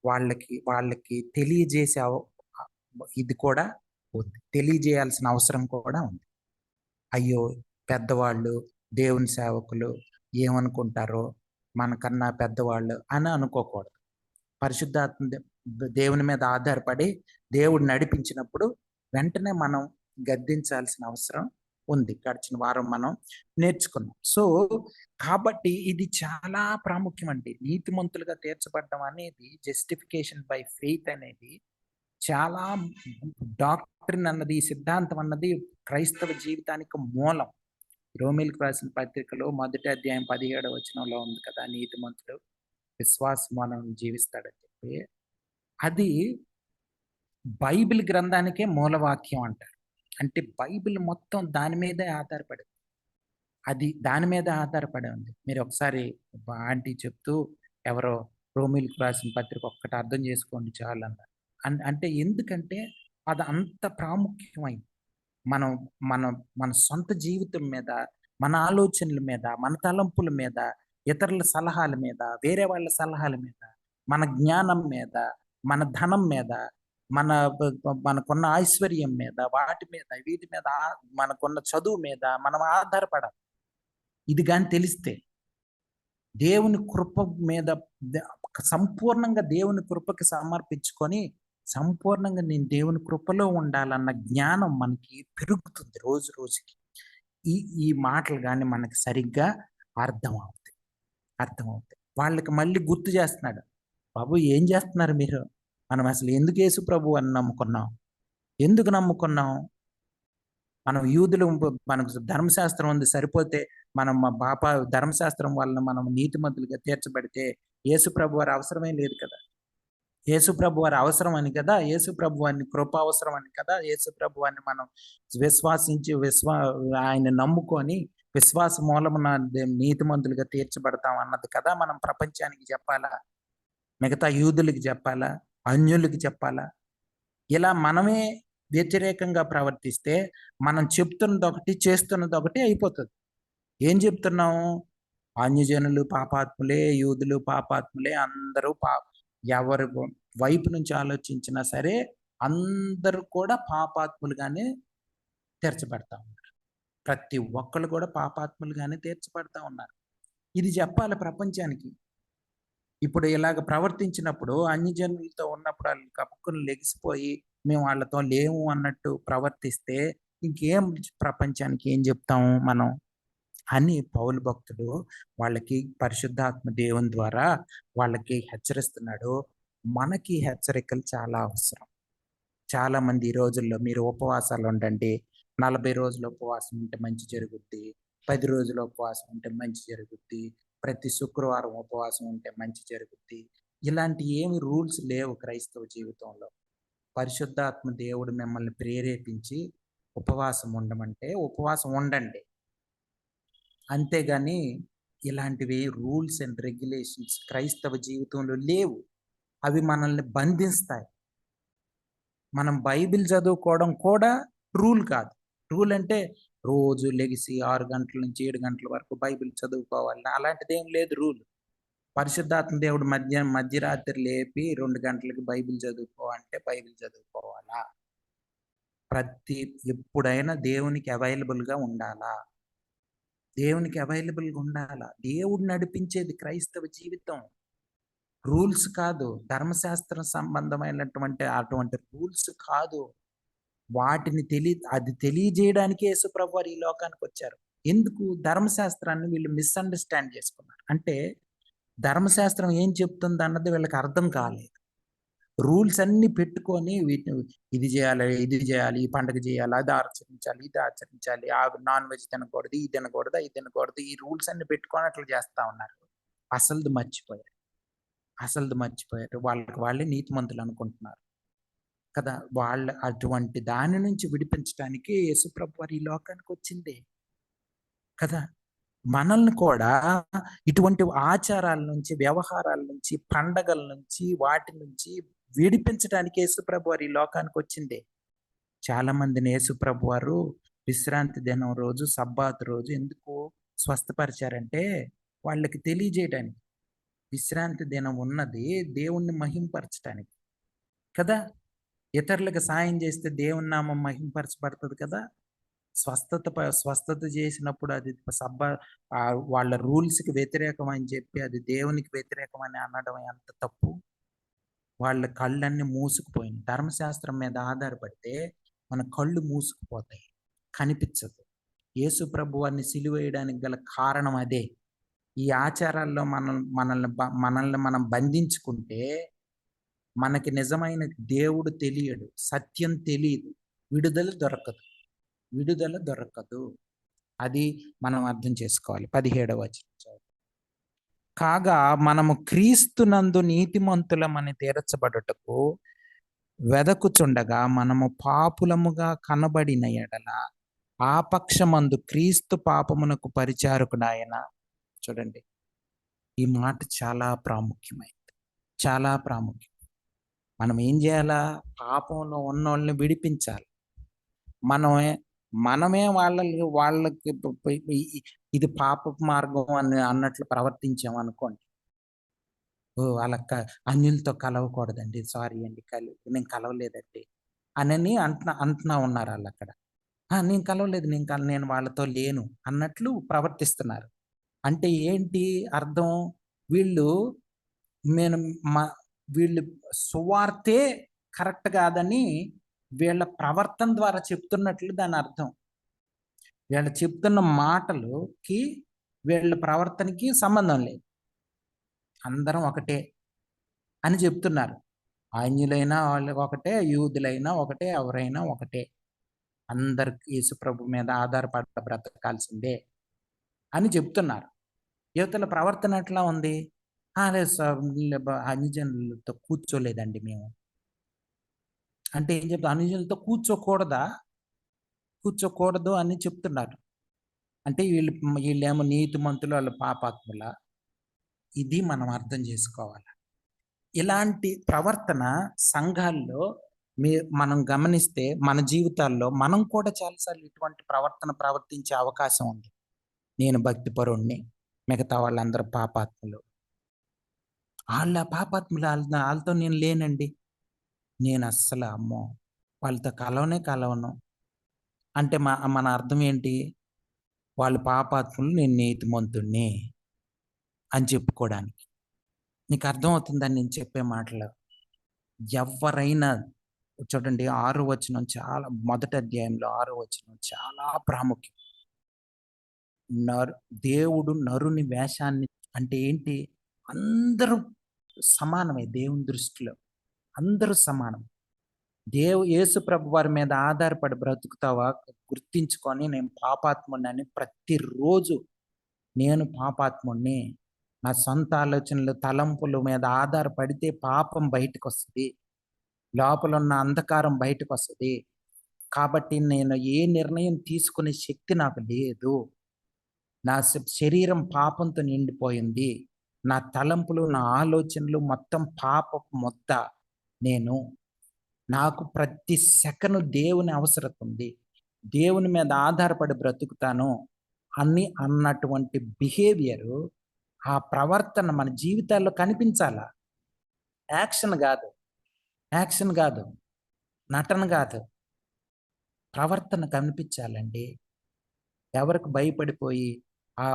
వాళ్ళకి తెలియజేసే ఇది కూడా ఉంది, తెలియజేయాల్సిన అవసరం కూడా ఉంది. అయ్యో పెద్దవాళ్ళు, దేవుని సేవకులు ఏమనుకుంటారో, మనకన్నా పెద్దవాళ్ళు అని అనుకోకూడదు. పరిశుద్ధాత్మ దేవుని మీద ఆధారపడి దేవుడు నడిపించినప్పుడు వెంటనే మనం గద్దించాల్సిన అవసరం ఉంది. గడిచిన వారం మనం నేర్చుకున్నాం. సో కాబట్టి ఇది చాలా ప్రాముఖ్యం అండి. నీతిమంతులుగా తీర్చబడడం అనేది, జస్టిఫికేషన్ బై ఫెయిత్ అనేది చాలా డాక్ట్రిన్ అన్నది, సిద్ధాంతం అన్నది క్రైస్తవ జీవితానికి మూలం. రోమీలకు రాసిన పత్రికలో 1వ అధ్యాయం 17వ వచనంలో ఉంది కదా, నీతిమంతుడు విశ్వాసం మనం జీవిస్తాడని చెప్పి. అది బైబిల్ గ్రంథానికే మూలవాక్యం అంటారు. అంటే బైబిల్ మొత్తం దాని మీదే ఆధారపడింది. దాని మీద ఆధారపడి ఉంది. మీరు ఒకసారి ఆంటీ చెప్తూ ఎవరో రోమీలకు రాసిన పత్రిక ఒక్కటి అర్థం చేసుకోండి చాలు అన్నారు. అంటే ఎందుకంటే అది అంత ప్రాముఖ్యమైంది. మన సొంత జీవితం మీద, మన ఆలోచనల మీద, మన తలంపుల మీద, ఇతరుల సలహాల మీద, వేరే వాళ్ళ సలహాల మీద, మన జ్ఞానం మీద, మన ధనం మీద, మనకున్న ఐశ్వర్యం మీద, వీటి మీద, మనకున్న చదువు మీద మనం ఆధారపడాలి. ఇది కానీ తెలిస్తే దేవుని కృప మీద సంపూర్ణంగా దేవుని కృపకి సమర్పించుకొని సంపూర్ణంగా నేను దేవుని కృపలో ఉండాలన్న జ్ఞానం మనకి పెరుగుతుంది రోజు రోజుకి. ఈ మాటలు కానీ మనకి సరిగ్గా అర్థమవుతాయి. వాళ్ళకి మళ్ళీ గుర్తు చేస్తున్నాడు, బాబు ఏం చేస్తున్నారు మీరు? మనం అసలు ఎందుకు యేసు ప్రభు అని ఎందుకు నమ్ముకున్నాం? మనం యూదులు, మనకు ధర్మశాస్త్రం ఉంది సరిపోతే, మనం ధర్మశాస్త్రం వలన మనం నీతిమంతులుగా తీర్చబడితే యేసు ప్రభు వారు అవసరమే లేదు కదా. యేసుప్రభు వారి అవసరం అని కదా, యేసుప్రభు వారిని కృప అవసరం అని కదా, యేసుప్రభు వారిని మనం విశ్వాసించి ఆయన నమ్ముకొని విశ్వాస మూలమున నీతిమంతులుగా తీర్చబడతాం అన్నది కదా మనం ప్రపంచానికి చెప్పాలా, మిగతా యూదులకి చెప్పాలా, అన్యులకి చెప్పాలా? ఇలా మనమే వ్యతిరేకంగా ప్రవర్తిస్తే మనం చెప్తున్నది ఒకటి చేస్తున్నది ఒకటి అయిపోతుంది. ఏం చెప్తున్నాము? అన్యజనులు పాపాత్ములే, యూదులు పాపాత్ములే, అందరూ ఎవరి వైపు నుంచి ఆలోచించినా సరే అందరూ కూడా పాపాత్ములుగానే తీర్చబడతా ఉన్నారు. ప్రతి ఒక్కళ్ళు కూడా పాపాత్ములుగానే తీర్చబడతా ఉన్నారు. ఇది చెప్పాలి ప్రపంచానికి. ఇప్పుడు ఇలాగ ప్రవర్తించినప్పుడు అన్యజనులతో ఉన్నప్పుడు వాళ్ళు కప్పుకుని లెగిసిపోయి మేము వాళ్ళతో లేము అన్నట్టు ప్రవర్తిస్తే ఇంకేం ప్రపంచానికి ఏం చెప్తాము మనం అని పౌలు భక్తుడు వాళ్ళకి పరిశుద్ధాత్మ దేవుని ద్వారా వాళ్ళకి హెచ్చరిస్తున్నాడు. మనకి హెచ్చరికలు చాలా అవసరం. చాలా మంది ఈ రోజుల్లో మీరు ఉపవాసాలు ఉండండి, 40 రోజులు ఉపవాసం ఉంటే మంచి జరుగుద్ది, 10 రోజులు ఉపవాసం ఉంటే మంచి జరుగుద్ది, ప్రతి శుక్రవారం ఉపవాసం ఉంటే మంచి జరుగుద్ది. ఇలాంటి ఏమి రూల్స్ లేవు క్రైస్తవ జీవితంలో. పరిశుద్ధాత్మ దేవుడు మిమ్మల్ని ప్రేరేపించి ఉపవాసం ఉండమంటే ఉపవాసం ఉండండి. అంతేగాని ఇలాంటివి రూల్స్ అండ్ రెగ్యులేషన్స్ క్రైస్తవ జీవితంలో లేవు. అవి మనల్ని బంధిస్తాయి. మనం బైబిల్ చదువుకోవడం కూడా రూల్ కాదు. రూల్ అంటే రోజు లెగిసి 6 గంటల నుంచి 7 గంటల వరకు బైబిల్ చదువుకోవాలి, అలాంటిది ఏం లేదు రూల్. పరిశుద్ధాత్మ దేవుడు మధ్యరాత్రి లేపి 2 గంటలకి బైబిల్ చదువుకో అంటే బైబిల్ చదువుకోవాలా? ఎప్పుడైనా దేవునికి అవైలబుల్గా ఉండాలా? దేవునికి అవైలబుల్గా ఉండాలా? దేవుడు నడిపించేది క్రైస్తవ జీవితం, రూల్స్ కాదు. ధర్మశాస్త్రం సంబంధమైనటువంటి అటువంటి రూల్స్ కాదు. వాటిని అది తెలియజేయడానికి యేసుప్రభు వారు ఈ లోకానికి వచ్చారు. ఎందుకు? ధర్మశాస్త్రాన్ని వీళ్ళు మిస్అండర్స్టాండ్ చేసుకున్నారు. అంటే ధర్మశాస్త్రం ఏం చెప్తుంది అన్నది వీళ్ళకి అర్థం కాలేదు. రూల్స్ అన్ని పెట్టుకొని వీటిని ఇది చేయాలి, ఇది చేయాలి, ఈ పండుగ చేయాలి, అది ఆచరించాలి, ఇది ఆచరించాలి, నాన్ వెజ్ తినకూడదు, ఇది తినకూడదు, ఇది తినకూడదు, ఈ రూల్స్ అన్ని పెట్టుకొని అట్లా చేస్తా ఉన్నారు. అసలుది మర్చిపోయారు. వాళ్ళకి వాళ్ళే నీతిమంతులు అనుకుంటున్నారు కదా. అటువంటి దాని నుంచి విడిపించడానికి యేసుప్రభు వారు ఈ లోకానికి వచ్చింది కదా. మనల్ని కూడా ఇటువంటి ఆచారాల నుంచి, వ్యవహారాల నుంచి, పండగల నుంచి, వాటి నుంచి విడిపించడానికి యేసుప్రభు వారు ఈ లోకానికి వచ్చింది. చాలా మందిని యేసుప్రభు వారు విశ్రాంతి దినం రోజు, సబ్బాతు రోజు ఎందుకు స్వస్థపరిచారంటే వాళ్ళకి తెలియజేయడానికి. విశ్రాంతి దినం ఉన్నది దేవుణ్ణి మహింపరచడానికి కదా. ఇతరులకు సాయం చేస్తే దేవుని నామం మహింపరచబడుతుంది కదా. స్వస్థత చేసినప్పుడు అది వాళ్ళ రూల్స్కి వ్యతిరేకం అని చెప్పి అది దేవునికి వ్యతిరేకం అని అనడం ఎంత తప్పు. వాళ్ళ కళ్ళన్నీ మూసుకుపోయినాయి. ధర్మశాస్త్రం మీద ఆధారపడితే మన కళ్ళు మూసుకుపోతాయి, కనిపించదు. యేసు ప్రభు వారిని సిలువేయడానికి గల కారణం అదే. ఈ ఆచారాల్లో మనల్ని మనం బంధించుకుంటే మనకి నిజమైన దేవుడు తెలియడు, సత్యం తెలియదు, విడుదల దొరకదు. అది మనం అర్థం చేసుకోవాలి. 17వ వచనం. కాగా మనము క్రీస్తునందు నీతిమంతులమని తీర్చబడుటకు వెదకుచుండగా మనము పాపులముగా కనబడిన ఎడల ఆ పక్షమందు క్రీస్తు పాపమునకు పరిచారకుడాయన. చూడండి, ఈ మాట చాలా ప్రాముఖ్యమైనది, చాలా ప్రాముఖ్యం. మనం ఏం చేయాలా? పాపంలో ఉన్నోళ్ళని విడిపించాలి. మనమే వాళ్ళకి ఇది పాప మార్గం అన్నట్లు ప్రవర్తించామనుకోండి. వాళ్ళ అన్యులతో కలవకూడదండి, సారీ అండి, నేను కలవలేదండి అని అంటున్నా ఉన్నారు వాళ్ళు అక్కడ. నేను కలవలేదు, నేను వాళ్ళతో లేను అన్నట్లు ప్రవర్తిస్తున్నారు. అంటే ఏంటి అర్థం? వీళ్ళు సువార్తే కరెక్ట్ కాదని వీళ్ళ ప్రవర్తన ద్వారా చెప్తున్నట్లు దాని అర్థం. వీళ్ళు చెప్తున్న మాటలకి వీళ్ళ ప్రవర్తనకి సంబంధం లేదు, అందరం ఒకటే అని చెప్తున్నారు. అన్యులైనా వాళ్ళు ఒకటే, యూదులైనా ఒకటే, ఎవరైనా ఒకటే, అందరికి యేసుప్రభు మీద ఆధారపడ బ్రతకాల్సిందే అని చెప్తున్నారు. యువతల ప్రవర్తన ఎట్లా ఉంది? లేదు సార్, అనుజనులతో కూర్చోలేదండి మేము. అంటే ఏం చెప్తా, అనుజనులతో కూర్చోకూడదు అని చెప్తున్నారు. అంటే వీళ్ళేమో నీతిమంతులు, వాళ్ళు పాపాత్ముల. ఇది మనం అర్థం చేసుకోవాలి. ఇలాంటి ప్రవర్తన సంఘాల్లో మనం గమనిస్తే మన జీవితాల్లో మనం కూడా చాలాసార్లు ఇటువంటి ప్రవర్తన ప్రవర్తించే అవకాశం ఉంది. నేను భక్తిపరుణ్ణి, మిగతా వాళ్ళందరూ పాపాత్ములు. పాపాత్ములు, వాళ్ళతో నేను లేనండి, నేను అస్సలు అమ్మో వాళ్ళతో కలవను అంటే మన అర్థం ఏంటి? వాళ్ళు పాపాత్ములు, నేను నీతిమంతుణ్ణి అని చెప్పుకోవడానికి. నీకు అర్థమవుతుందని నేను చెప్పే మాటలు. ఎవరైనా చూడండి, 6వ వచనం, చాలా మొదటి అధ్యాయంలో 6వ వచనం చాలా ప్రాముఖ్యం. దేవుడు నరుని వేషాన్ని, అంటే ఏంటి? అందరూ సమానమే దేవుని దృష్టిలో, అందరూ సమానం. యేసు ప్రభు వారి మీద ఆధారపడి బ్రతుకుతావా? గుర్తించుకొని నేను పాపాత్ముడిని. ప్రతిరోజు నేను పాపాత్ముడిని, నా సొంత ఆలోచనలు, తలంపుల మీద ఆధారపడితే పాపం బయటకు వస్తుంది, లోపల ఉన్న అంధకారం బయటకు వస్తుంది. కాబట్టి నేను ఏ నిర్ణయం తీసుకునే శక్తి నాకు లేదు. నా శరీరం పాపంతో నిండిపోయింది, నా తలంపులు, నా ఆలోచనలు మొత్తం పాపపు మొత్త. నాకు ప్రతి సెకను దేవుని అవసరం ఉంది, దేవుని మీద ఆధారపడి బ్రతుకుతాను అన్నటువంటి బిహేవియరు, ఆ ప్రవర్తన మన జీవితాల్లో కనిపించాలా. యాక్షన్ కాదు, నటన కాదు, ప్రవర్తన కనిపించాలండి. ఎవరికి భయపడిపోయి ఆ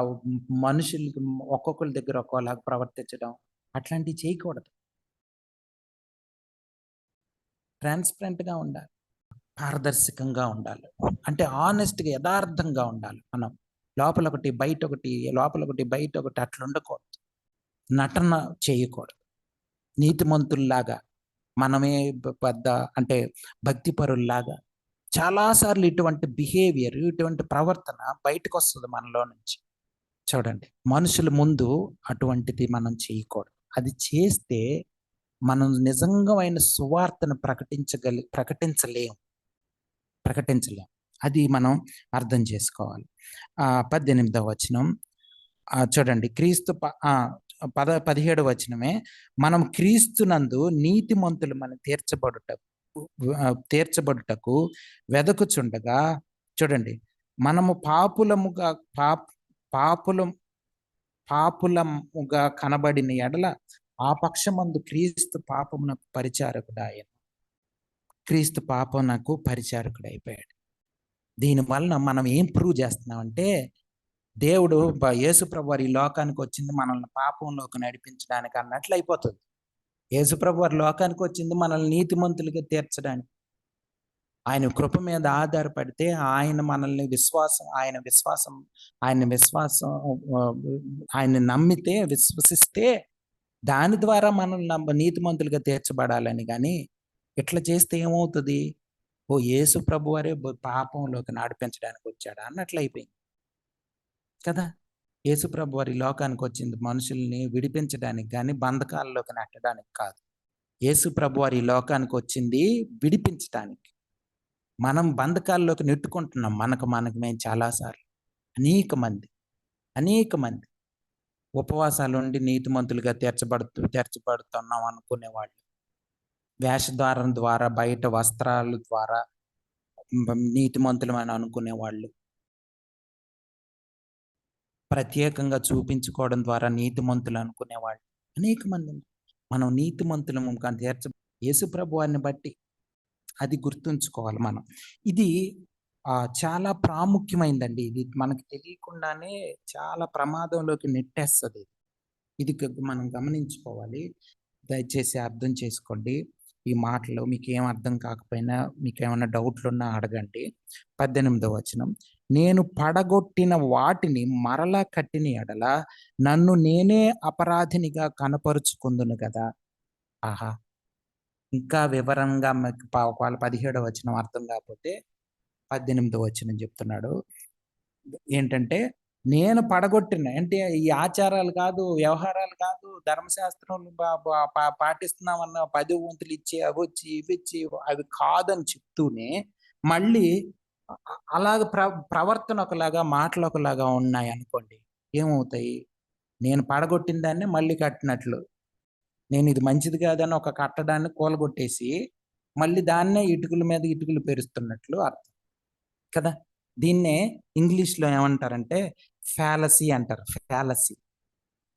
మనుషులకి ఒక్కొక్కరి దగ్గర ఒక్కోలాగా ప్రవర్తించడం అట్లాంటివి చేయకూడదు. ట్రాన్స్పరెంట్గా ఉండాలి, పారదర్శకంగా ఉండాలి, అంటే ఆనెస్ట్గా, యథార్థంగా ఉండాలి. మనం లోపల ఒకటి బయట ఒకటి అట్లా ఉండకూడదు. నటన చేయకూడదు. నీతిమంతుల్లాగా, మనమే పెద్ద అంటే భక్తిపరుల్లాగా చాలాసార్లు ఇటువంటి బిహేవియర్, ఇటువంటి ప్రవర్తన బయటకు వస్తుంది మనలో నుంచి. చూడండి, మనుషుల ముందు అటువంటిది మనం చేయకూడదు. అది చేస్తే మనం నిజంగా సువార్తను ప్రకటించలేం. అది మనం అర్థం చేసుకోవాలి. 18వ వచనం చూడండి, 17వ వచనమే, మనం క్రీస్తునందు నీతిమంతులు మనం తీర్చబడుటకు వెదకుచుండగా, చూడండి, మనము పాపులముగా కనబడిన ఎడల ఆ పక్షమందు క్రీస్తు పాపమునకు పరిచారకుడాయను. క్రీస్తు పాపమునకు పరిచారకుడైపోయాడు. దీనివలన మనం ఏం ప్రూవ్ చేస్తున్నామంటే, దేవుడు యేసుప్రభు వారి లోకానికి వచ్చింది మనల్ని పాపంలోకి నడిపించడానికి అన్నట్లు అయిపోతుంది. యేసుప్రభు వారి లోకానికి వచ్చింది మనల్ని నీతిమంతులుగా తీర్చడానికి. ఆయన కృప మీద ఆధారపడితే, ఆయన నమ్మితే, విశ్వసిస్తే దాని ద్వారా మనల్ని నీతిమంతులుగా తీర్చబడాలని. కానీ ఇట్లా చేస్తే ఏమవుతుంది? యేసు ప్రభు వారే పాపంలోకి నడిపించడానికి వచ్చాడా అన్నట్లు అయిపోయింది కదా. యేసు ప్రభు వారి లోకానికి వచ్చింది మనుషుల్ని విడిపించడానికి కానీ బంధకాల్లోకి నెట్టడానికి కాదు. యేసు ప్రభు వారి లోకానికి వచ్చింది విడిపించడానికి. మనం బంధకాల్లోకి నెట్టుకుంటున్నాం మనకు మేము చాలాసార్లు. అనేక మంది ఉపవాసాలు ఉండి నీతిమంతులుగా తీర్చబడుతున్నాం అనుకునేవాళ్ళు, వేషధారం ద్వారా, బయట వస్త్రాల ద్వారా నీతిమంతులమని అనుకునేవాళ్ళు, ప్రత్యేకంగా చూపించుకోవడం ద్వారా నీతిమంతులు అనుకునేవాళ్ళు అనేక మంది. మనం నీతిమంతులము యేసు ప్రభు వారిని బట్టి. అది గుర్తుంచుకోవాలి మనం. ఇది చాలా ప్రాముఖ్యమైందండి. ఇది మనకి తెలియకుండానే చాలా ప్రమాదంలోకి నెట్టేస్తుంది. ఇది మనం గమనించుకోవాలి. దయచేసి అర్థం చేసుకోండి ఈ మాటలు. మీకేం అర్థం కాకపోయినా, మీకేమైనా డౌట్లున్నా అడగండి. 18వ వచనం, నేను పడగొట్టిన వాటిని మరలా కట్టిన ఎడల నన్ను నేనే అపరాధినిగా కనపరుచుకుందును కదా. ఆహా, ఇంకా వివరంగా ఒకవేళ 17వ వచనం అర్థం కాకపోతే 18వ వచనం చెప్తున్నాడు. ఏంటంటే, నేను పడగొట్టిన అంటే ఈ ఆచారాలు కాదు, వ్యవహారాలు కాదు, ధర్మశాస్త్రం పాటిస్తున్నామన్న 10 వంతులు ఇచ్చి అవి వచ్చి ఇవి ఇచ్చి అవి కాదని చెప్తూనే మళ్ళీ అలాగ ప్రవర్తన ఒకలాగా మాటలు ఒకలాగా ఉన్నాయి అనుకోండి, ఏమవుతాయి? నేను పడగొట్టిన దాన్ని మళ్ళీ కట్టినట్లు, నేను ఇది మంచిది కాదని ఒక కట్టడాన్ని కూలగొట్టేసి మళ్ళీ దాన్నే ఇటుకల మీద ఇటుకలు పెరుస్తున్నట్లు అర్థం కదా. దీన్నే ఇంగ్లీష్లో ఏమంటారంటే ఫ్యాలసీ అంటారు. ఫ్యాలసీ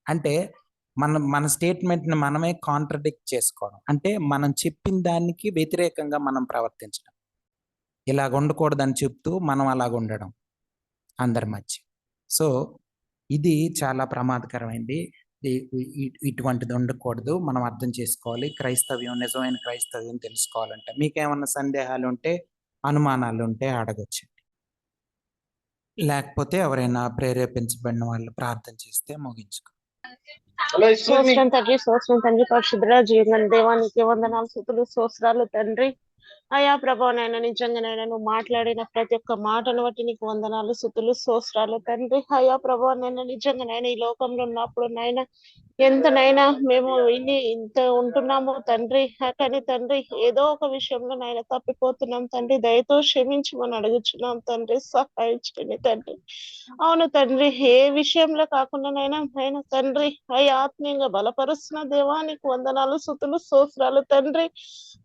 అంటే మన స్టేట్మెంట్ని మనమే కాంట్రడిక్ట్ చేసుకోవడం, అంటే మనం చెప్పిన దానికి వ్యతిరేకంగా మనం ప్రవర్తించడం. ఇలాగ ఉండకూడదని చెప్తూ మనం అలాగ ఉండడం అందరి మధ్య. సో ఇది చాలా ప్రమాదకరమైంది. ఇటువంటిది ఉండకూడదు. మనం అర్థం చేసుకోవాలి. క్రైస్తవ్యం, నిజమైన క్రైస్తవ్యం తెలుసుకోవాలంటే మీకేమన్నా సందేహాలు ఉంటే, అనుమానాలు ఉంటే అడగొచ్చు. లేకపోతే ఎవరైనా ప్రేరేపించబడిన వాళ్ళు ప్రార్థన చేస్తే ముగించుకో. స్తోత్రం తండ్రి, పరిశుద్ధుడా జీవన దేవానికి వందనాలు, స్తుతులు, స్తోత్రాలు తండ్రి. అయా ప్రభావనైనా నిజంగానైనా నువ్వు మాట్లాడిన ప్రతి ఒక్క మాటను బట్టి నీకు వందనాలు, స్తుతులు, స్తోత్రాలు తండ్రి. అయా ప్రభావనైనా నిజంగానైనా ఈ లోకంలో ఉన్నప్పుడు నైనా ఎంతనైనా మేము ఇంత ఉంటున్నాము తండ్రి, కానీ తండ్రి ఏదో ఒక విషయంలో నైనా తప్పిపోతున్నాం తండ్రి, దయతో క్షమించమని అడుగుచున్నాం తండ్రి, సహాయం చేయండి తండ్రి. అవును తండ్రి, ఏ విషయంలో కాకుండా నైనా తండ్రి అయ్యా ఆత్మీయంగా బలపరుస్తున్న దేవానికి వందనాలు, స్తుతులు, స్తోత్రాలు తండ్రి.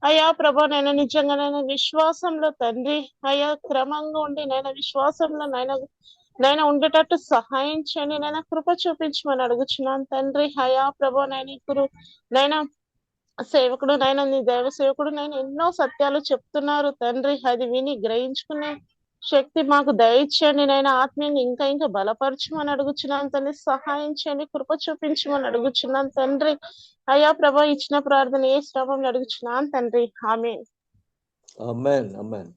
అయ్యా ప్రభా నైనా నిజంగానైనా విశ్వాసంలో తండ్రి అయ్యా క్రమంగా ఉండి విశ్వాసంలో నైనా ఉండేటట్టు సహాయం చేయండి, నైనా కృప చూపించమని అడుగుచున్నాను తండ్రి. అయా ప్రభా నైనా సేవకుడు నీ దైవ సేవకుడు ఎన్నో సత్యాలు చెప్తున్నారు తండ్రి, అది విని గ్రహించుకునే శక్తి మాకు దయచేయండి నైనా, ఆత్మీయంగా ఇంకా బలపరచమని అడుగుచున్నాను తండ్రి, సహాయం చేయండి, కృప చూపించమని అడుగుచున్నాను తండ్రి. అయ్యా ప్రభా ఇచ్చిన ప్రార్థన ఏ శ్రమంలో అడుగుచున్నాను తండ్రి. ఆమేన్. ఆమేన్. ఆమేన్.